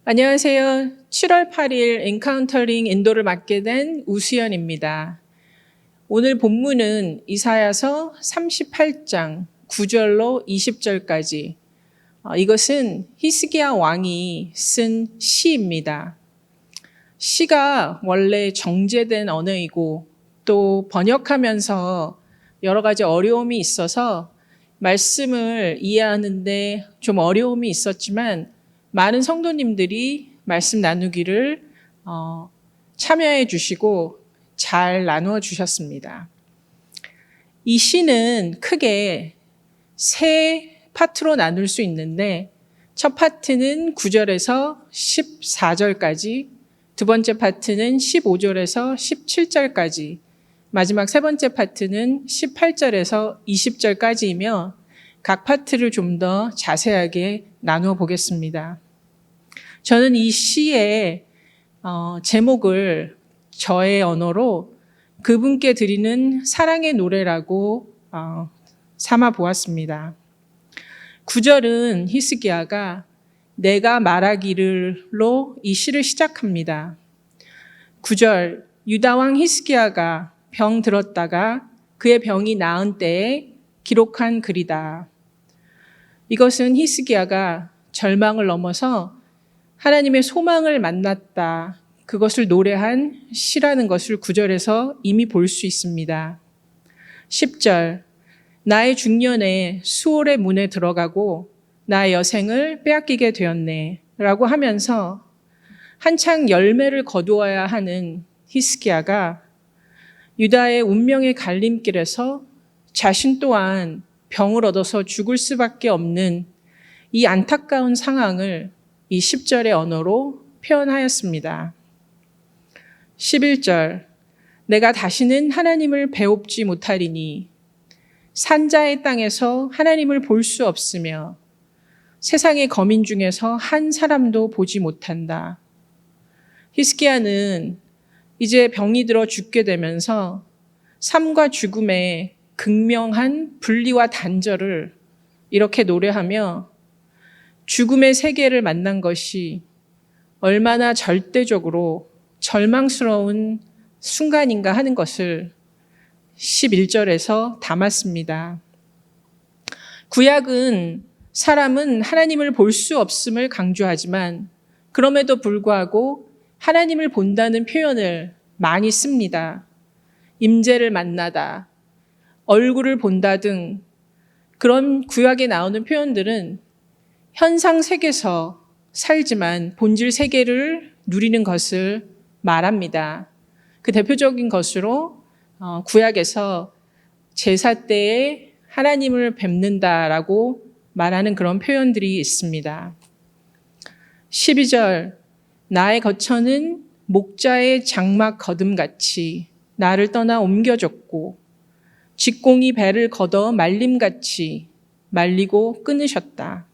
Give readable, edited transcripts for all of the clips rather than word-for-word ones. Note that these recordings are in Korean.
안녕하세요. 7월 8일 엔카운터링 인도를 맡게 된 우수연입니다. 오늘 본문은 이사야서 38장 9절로 20절까지 이것은 히스기야 왕이 쓴 시입니다. 시가 원래 정제된 언어이고 또 번역하면서 여러 가지 어려움이 있어서 말씀을 이해하는데 좀 어려움이 있었지만 많은 성도님들이 말씀 나누기를 참여해 주시고 잘 나누어 주셨습니다. 이 시는 크게 세 파트로 나눌 수 있는데 첫 파트는 9절에서 14절까지, 두 번째 파트는 15절에서 17절까지, 마지막 세 번째 파트는 18절에서 20절까지이며 각 파트를 좀 더 자세하게 나누어 보겠습니다. 저는 이 시의 제목을 저의 언어로 그분께 드리는 사랑의 노래라고 삼아 보았습니다. 9절은 히스기야가 내가 말하기를로 이 시를 시작합니다. 9절, 유다 왕 히스기야가 병 들었다가 그의 병이 나은 때에 기록한 글이다. 이것은 히스기야가 절망을 넘어서 하나님의 소망을 만났다. 그것을 노래한 시라는 것을 9절에서 이미 볼 수 있습니다. 10절, 나의 중년에 수월의 문에 들어가고 나의 여생을 빼앗기게 되었네 라고 하면서 한창 열매를 거두어야 하는 히스기야가 유다의 운명의 갈림길에서 자신 또한 병을 얻어서 죽을 수밖에 없는 이 안타까운 상황을 이 10절의 언어로 표현하였습니다. 11절, 내가 다시는 하나님을 배웁지 못하리니 산자의 땅에서 하나님을 볼 수 없으며 세상의 거민 중에서 한 사람도 보지 못한다. 히스기야는 이제 병이 들어 죽게 되면서 삶과 죽음의 극명한 분리와 단절을 이렇게 노래하며 죽음의 세계를 만난 것이 얼마나 절대적으로 절망스러운 순간인가 하는 것을 11절에서 담았습니다. 구약은 사람은 하나님을 볼 수 없음을 강조하지만 그럼에도 불구하고 하나님을 본다는 표현을 많이 씁니다. 임재를 만나다, 얼굴을 본다 등 그런 구약에 나오는 표현들은 현상 세계에서 살지만 본질 세계를 누리는 것을 말합니다. 그 대표적인 것으로 구약에서 제사 때에 하나님을 뵙는다라고 말하는 그런 표현들이 있습니다. 12절, 나의 거처는 목자의 장막 거둠같이 나를 떠나 옮겨졌고 직공이 배를 걷어 말림같이 말리고 끊으셨다.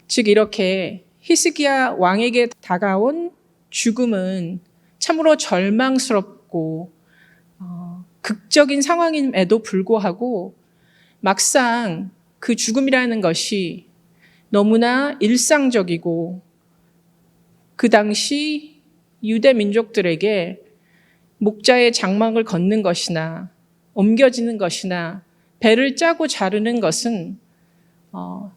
즉 이렇게 히스기야 왕에게 다가온 죽음은 참으로 절망스럽고 극적인 상황임에도 불구하고 막상 그 죽음이라는 것이 너무나 일상적이고 그 당시 유대 민족들에게 목자의 장막을 걷는 것이나 옮겨지는 것이나 배를 짜고 자르는 것은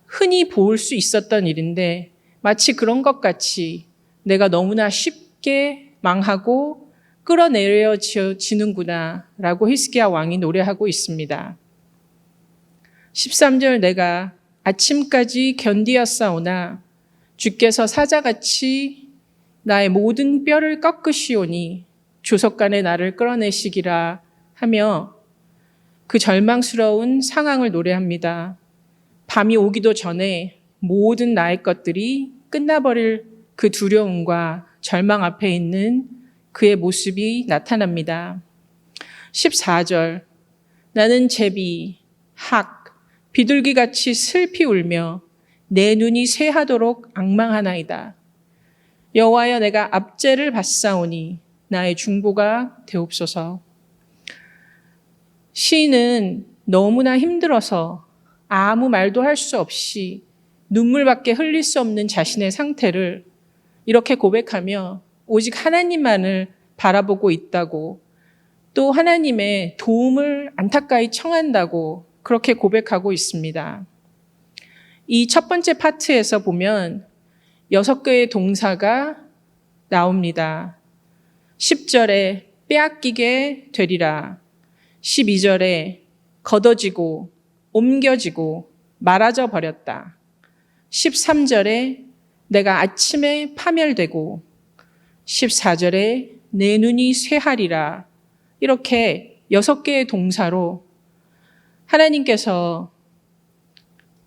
흔히 볼 수 있었던 일인데 마치 그런 것 같이 내가 너무나 쉽게 망하고 끌어내려지는구나 라고 히스기야 왕이 노래하고 있습니다. 13절, 내가 아침까지 견디었사오나 주께서 사자같이 나의 모든 뼈를 꺾으시오니 조석간에 나를 끌어내시기라 하며 그 절망스러운 상황을 노래합니다. 밤이 오기도 전에 모든 나의 것들이 끝나버릴 그 두려움과 절망 앞에 있는 그의 모습이 나타납니다. 14절, 나는 제비, 학, 비둘기같이 슬피 울며 내 눈이 쇠하도록 앙망하나이다. 여호와여, 내가 압제를 받사오니 나의 중보가 되옵소서. 시인은 너무나 힘들어서 아무 말도 할 수 없이 눈물밖에 흘릴 수 없는 자신의 상태를 이렇게 고백하며 오직 하나님만을 바라보고 있다고, 또 하나님의 도움을 안타까이 청한다고 그렇게 고백하고 있습니다. 이 첫 번째 파트에서 보면 6개의 동사가 나옵니다. 10절에 빼앗기게 되리라, 12절에 걷어지고 옮겨지고 말아져 버렸다, 13절에 내가 아침에 파멸되고, 14절에 내 눈이 쇠하리라. 이렇게 6개의 동사로 하나님께서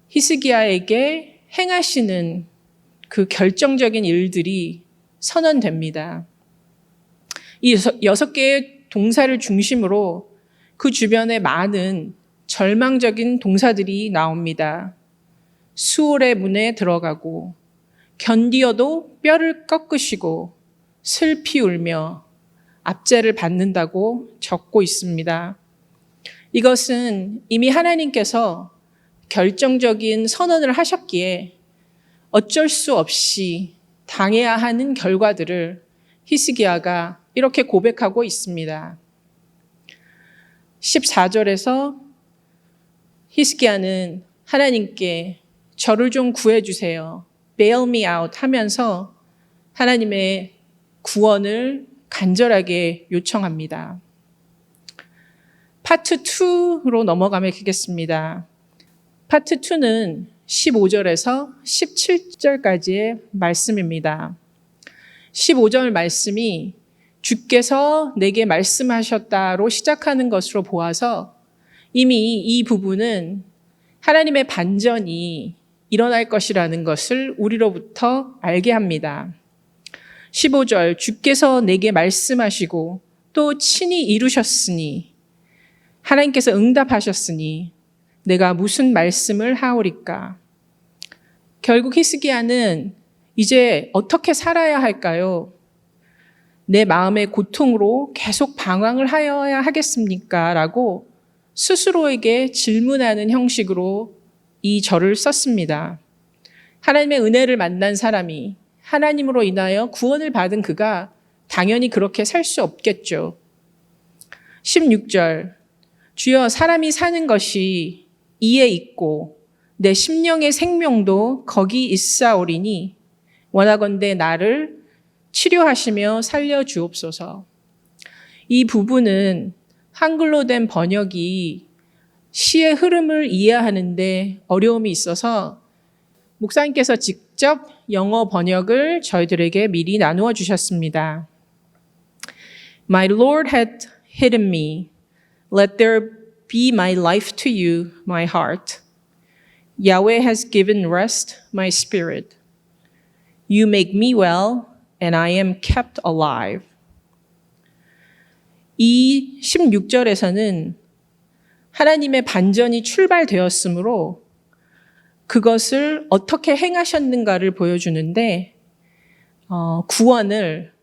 히스기야에게 행하시는 그 결정적인 일들이 선언됩니다. 이 6개의 동사를 중심으로 그 주변에 많은 절망적인 동사들이 나옵니다. 수월의 문에 들어가고, 견디어도 뼈를 꺾으시고, 슬피 울며 압제를 받는다고 적고 있습니다. 이것은 이미 하나님께서 결정적인 선언을 하셨기에 어쩔 수 없이 당해야 하는 결과들을 히스기야가 이렇게 고백하고 있습니다. 14절에서 히스기야는 하나님께 저를 좀 구해주세요, bail me out 하면서 하나님의 구원을 간절하게 요청합니다. 파트 2로 넘어가면 되겠습니다. 파트 2는 15절에서 17절까지의 말씀입니다. 15절 말씀이 주께서 내게 말씀하셨다로 시작하는 것으로 보아서 이미 이 부분은 하나님의 반전이 일어날 것이라는 것을 우리로부터 알게 합니다. 15절, 주께서 내게 말씀하시고 또 친히 이루셨으니, 하나님께서 응답하셨으니 내가 무슨 말씀을 하오리까? 결국 히스기야는 이제 어떻게 살아야 할까요? 내 마음의 고통으로 계속 방황을 하여야 하겠습니까? 라고 스스로에게 질문하는 형식으로 이 절을 썼습니다. 하나님의 은혜를 만난 사람이, 하나님으로 인하여 구원을 받은 그가 당연히 그렇게 살 수 없겠죠. 16절, 주여 사람이 사는 것이 이에 있고 내 심령의 생명도 거기 있사오리니 원하건대 나를 치료하시며 살려주옵소서. 이 부분은 한글로 된 번역이 시의 흐름을 이해하는데 어려움이 있어서 목사님께서 직접 영어 번역을 저희들에게 미리 나누어 주셨습니다. My Lord had hidden me. Let there be my life to you, my heart. Yahweh has given rest, my spirit. You make me well, and I am kept alive. 이 16절에서는 하나님의 반전이 출발되었으므로 그것을 어떻게 행하셨는가를 보여주는데, 구원을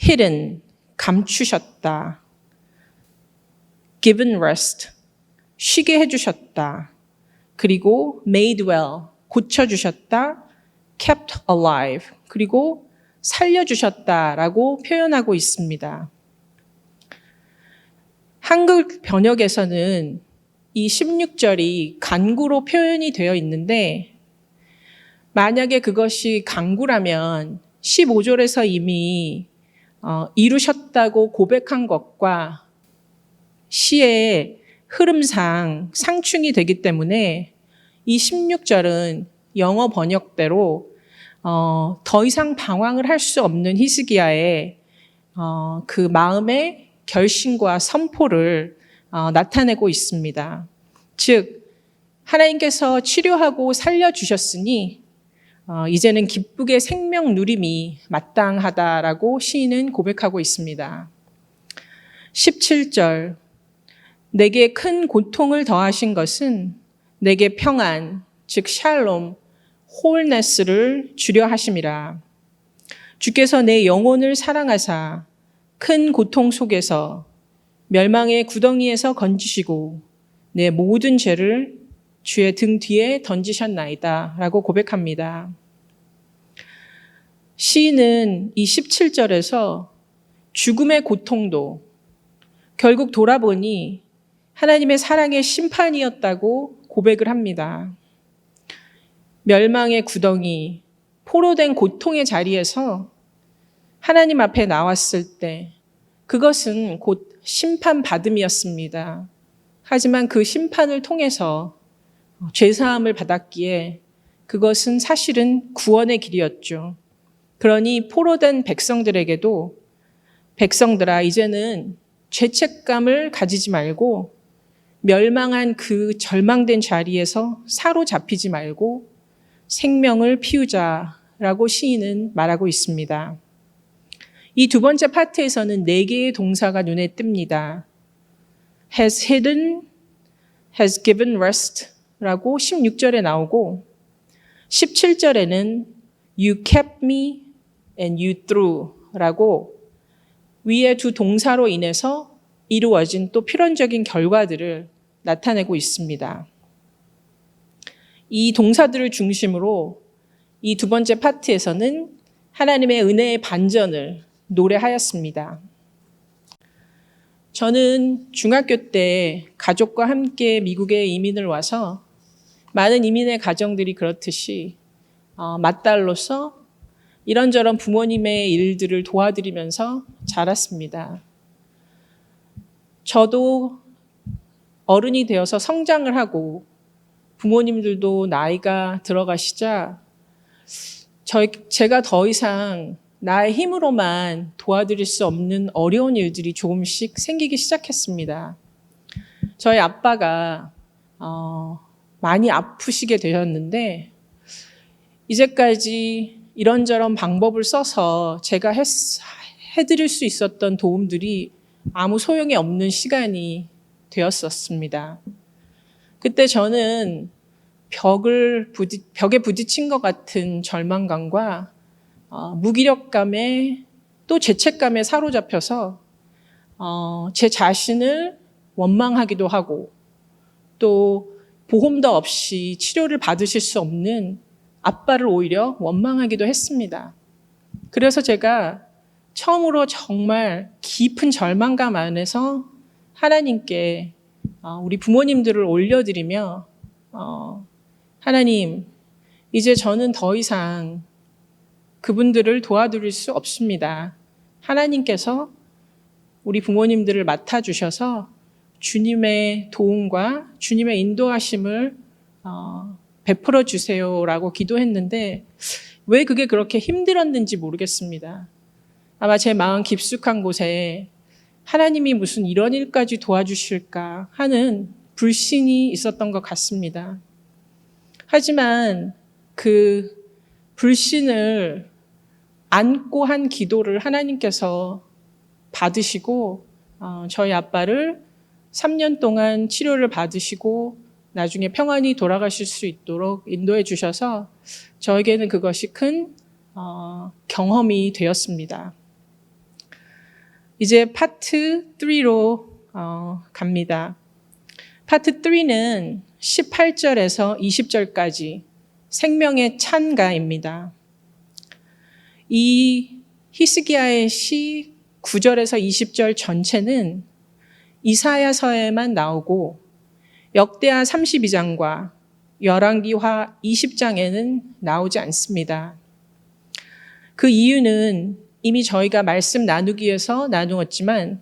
hidden, 감추셨다. given rest, 쉬게 해주셨다. 그리고 made well, 고쳐주셨다. kept alive, 그리고 살려주셨다라고 표현하고 있습니다. 한글 번역에서는 이 16절이 간구로 표현이 되어 있는데, 만약에 그것이 간구라면 15절에서 이미 이루셨다고 고백한 것과 시의 흐름상 상충이 되기 때문에 이 16절은 영어 번역대로 더 이상 방황을 할 수 없는 히스기야의 그 마음의 결심과 선포를 나타내고 있습니다. 즉, 하나님께서 치료하고 살려주셨으니 이제는 기쁘게 생명 누림이 마땅하다라고 시인은 고백하고 있습니다. 17절, 내게 큰 고통을 더하신 것은 내게 평안, 즉 샬롬, 홀네스를 주려 하심이라. 주께서 내 영혼을 사랑하사 큰 고통 속에서 멸망의 구덩이에서 건지시고 내 모든 죄를 주의 등 뒤에 던지셨나이다 라고 고백합니다. 시인은 이 17절에서 죽음의 고통도 결국 돌아보니 하나님의 사랑의 심판이었다고 고백을 합니다. 멸망의 구덩이, 포로된 고통의 자리에서 하나님 앞에 나왔을 때 그것은 곧 심판받음이었습니다. 하지만 그 심판을 통해서 죄사함을 받았기에 그것은 사실은 구원의 길이었죠. 그러니 포로된 백성들에게도 백성들아 이제는 죄책감을 가지지 말고 멸망한 그 절망된 자리에서 사로잡히지 말고 생명을 피우자라고 시인은 말하고 있습니다. 이 두 번째 파트에서는 4개의 동사가 눈에 띕니다. has hidden, has given rest 라고 16절에 나오고 17절에는 you kept me and you threw 라고 위의 두 동사로 인해서 이루어진 또 필연적인 결과들을 나타내고 있습니다. 이 동사들을 중심으로 이 두 번째 파트에서는 하나님의 은혜의 반전을 노래하였습니다. 저는 중학교 때 가족과 함께 미국에 이민을 와서 많은 이민의 가정들이 그렇듯이 맏딸로서 이런저런 부모님의 일들을 도와드리면서 자랐습니다. 저도 어른이 되어서 성장을 하고 부모님들도 나이가 들어가시자 제가 더 이상 나의 힘으로만 도와드릴 수 없는 어려운 일들이 조금씩 생기기 시작했습니다. 저희 아빠가 많이 아프시게 되셨는데 이제까지 이런저런 방법을 써서 제가 해드릴 수 있었던 도움들이 아무 소용이 없는 시간이 되었었습니다. 그때 저는 벽에 부딪힌 것 같은 절망감과 무기력감에 또 죄책감에 사로잡혀서 제 자신을 원망하기도 하고 또 보험도 없이 치료를 받으실 수 없는 아빠를 오히려 원망하기도 했습니다. 그래서 제가 처음으로 정말 깊은 절망감 안에서 하나님께 우리 부모님들을 올려드리며 하나님, 이제 저는 더 이상 그분들을 도와드릴 수 없습니다. 하나님께서 우리 부모님들을 맡아주셔서 주님의 도움과 주님의 인도하심을 베풀어 주세요라고 기도했는데 왜 그게 그렇게 힘들었는지 모르겠습니다. 아마 제 마음 깊숙한 곳에 하나님이 무슨 이런 일까지 도와주실까 하는 불신이 있었던 것 같습니다. 하지만 그 불신을 안고 한 기도를 하나님께서 받으시고 저희 아빠를 3년 동안 치료를 받으시고 나중에 평안히 돌아가실 수 있도록 인도해 주셔서 저에게는 그것이 큰 경험이 되었습니다. 이제 파트 3로 갑니다. 파트 3는 18절에서 20절까지 생명의 찬가입니다. 이 히스기야의 시 9절에서 20절 전체는 이사야서에만 나오고 역대하 32장과 열왕기하 20장에는 나오지 않습니다. 그 이유는 이미 저희가 말씀 나누기 위해서 나누었지만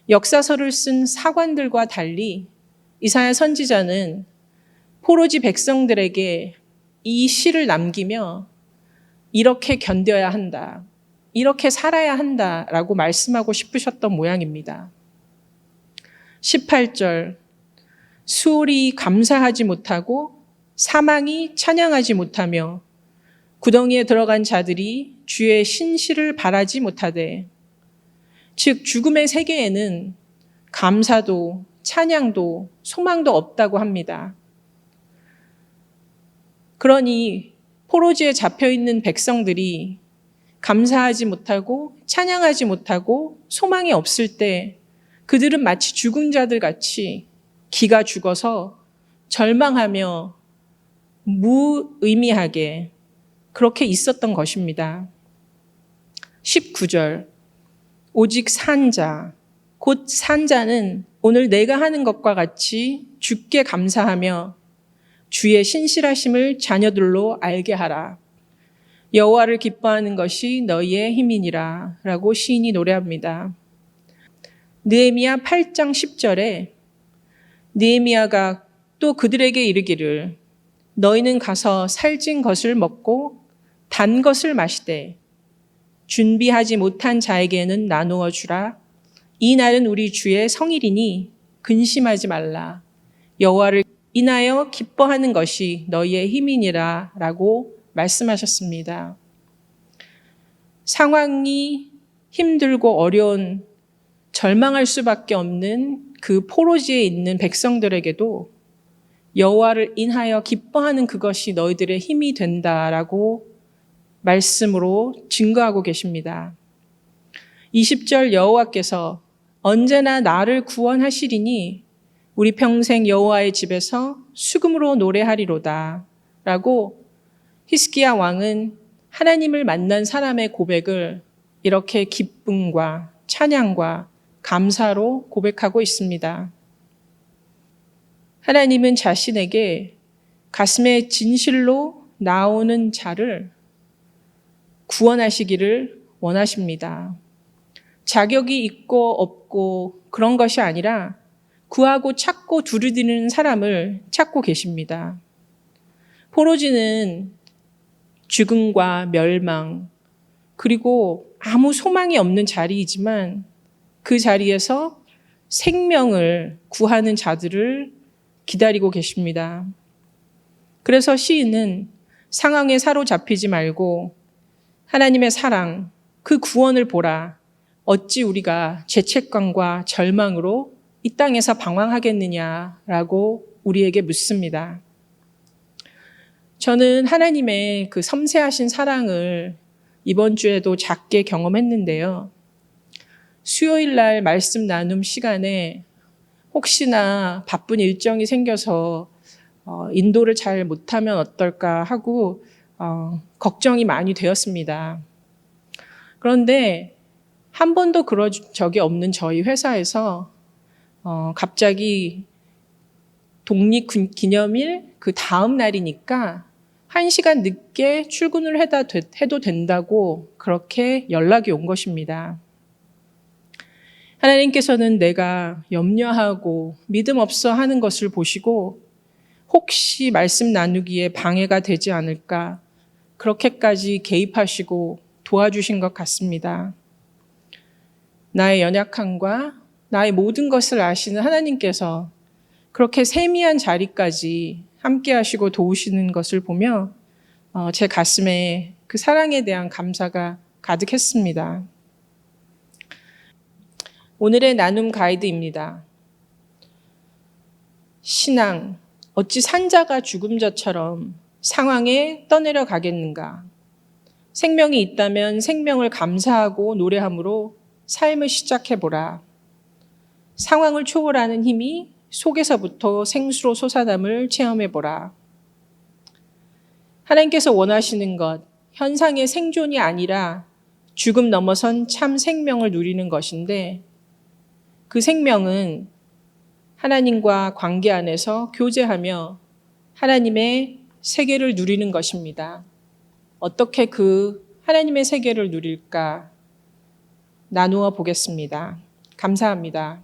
역사서를 쓴 사관들과 달리 이사야 선지자는 포로지 백성들에게 이 시를 남기며 이렇게 견뎌야 한다, 이렇게 살아야 한다라고 말씀하고 싶으셨던 모양입니다. 18절 수월이 감사하지 못하고 사망이 찬양하지 못하며 구덩이에 들어간 자들이 주의 신실을 바라지 못하되 즉 죽음의 세계에는 감사도 찬양도 소망도 없다고 합니다. 그러니 포로지에 잡혀있는 백성들이 감사하지 못하고 찬양하지 못하고 소망이 없을 때 그들은 마치 죽은 자들 같이 기가 죽어서 절망하며 무의미하게 그렇게 있었던 것입니다. 19절. 오직 산자, 곧 산자는 오늘 내가 하는 것과 같이 주께 감사하며 주의 신실하심을 자녀들로 알게 하라. 여호와를 기뻐하는 것이 너희의 힘이니라 라고 시인이 노래합니다. 느헤미야 8장 10절에 느헤미야가 또 그들에게 이르기를 너희는 가서 살찐 것을 먹고 단 것을 마시되 준비하지 못한 자에게는 나누어 주라. 이 날은 우리 주의 성일이니 근심하지 말라. 여호와를 인하여 기뻐하는 것이 너희의 힘이니라 라고 말씀하셨습니다. 상황이 힘들고 어려운 절망할 수밖에 없는 그 포로지에 있는 백성들에게도 여호와를 인하여 기뻐하는 그것이 너희들의 힘이 된다라고 말씀으로 증거하고 계십니다. 20절 여호와께서 언제나 나를 구원하시리니 우리 평생 여호와의 집에서 수금으로 노래하리로다 라고 히스기야 왕은 하나님을 만난 사람의 고백을 이렇게 기쁨과 찬양과 감사로 고백하고 있습니다. 하나님은 자신에게 가슴에 진실로 나오는 자를 구원하시기를 원하십니다. 자격이 있고 없고 그런 것이 아니라 구하고 찾고 두루디는 사람을 찾고 계십니다. 포로지는 죽음과 멸망, 그리고 아무 소망이 없는 자리이지만 그 자리에서 생명을 구하는 자들을 기다리고 계십니다. 그래서 시인은 상황에 사로잡히지 말고 하나님의 사랑, 그 구원을 보라. 어찌 우리가 죄책감과 절망으로 이 땅에서 방황하겠느냐라고 우리에게 묻습니다. 저는 하나님의 그 섬세하신 사랑을 이번 주에도 작게 경험했는데요. 수요일 날 말씀 나눔 시간에 혹시나 바쁜 일정이 생겨서 인도를 잘 못하면 어떨까 하고 걱정이 많이 되었습니다. 그런데 한 번도 그런 적이 없는 저희 회사에서 갑자기 독립기념일 그 다음 날이니까 1시간 늦게 출근을 해도 된다고 그렇게 연락이 온 것입니다. 하나님께서는 내가 염려하고 믿음 없어 하는 것을 보시고 혹시 말씀 나누기에 방해가 되지 않을까 그렇게까지 개입하시고 도와주신 것 같습니다. 나의 연약함과 나의 모든 것을 아시는 하나님께서 그렇게 세미한 자리까지 함께 하시고 도우시는 것을 보며 제 가슴에 그 사랑에 대한 감사가 가득했습니다. 오늘의 나눔 가이드입니다. 신앙, 어찌 산자가 죽음자처럼 상황에 떠내려 가겠는가? 생명이 있다면 생명을 감사하고 노래함으로 삶을 시작해보라. 상황을 초월하는 힘이 속에서부터 생수로 솟아남을 체험해보라. 하나님께서 원하시는 것, 현상의 생존이 아니라 죽음 넘어선 참 생명을 누리는 것인데 그 생명은 하나님과 관계 안에서 교제하며 하나님의 세계를 누리는 것입니다. 어떻게 그 하나님의 세계를 누릴까 나누어 보겠습니다. 감사합니다.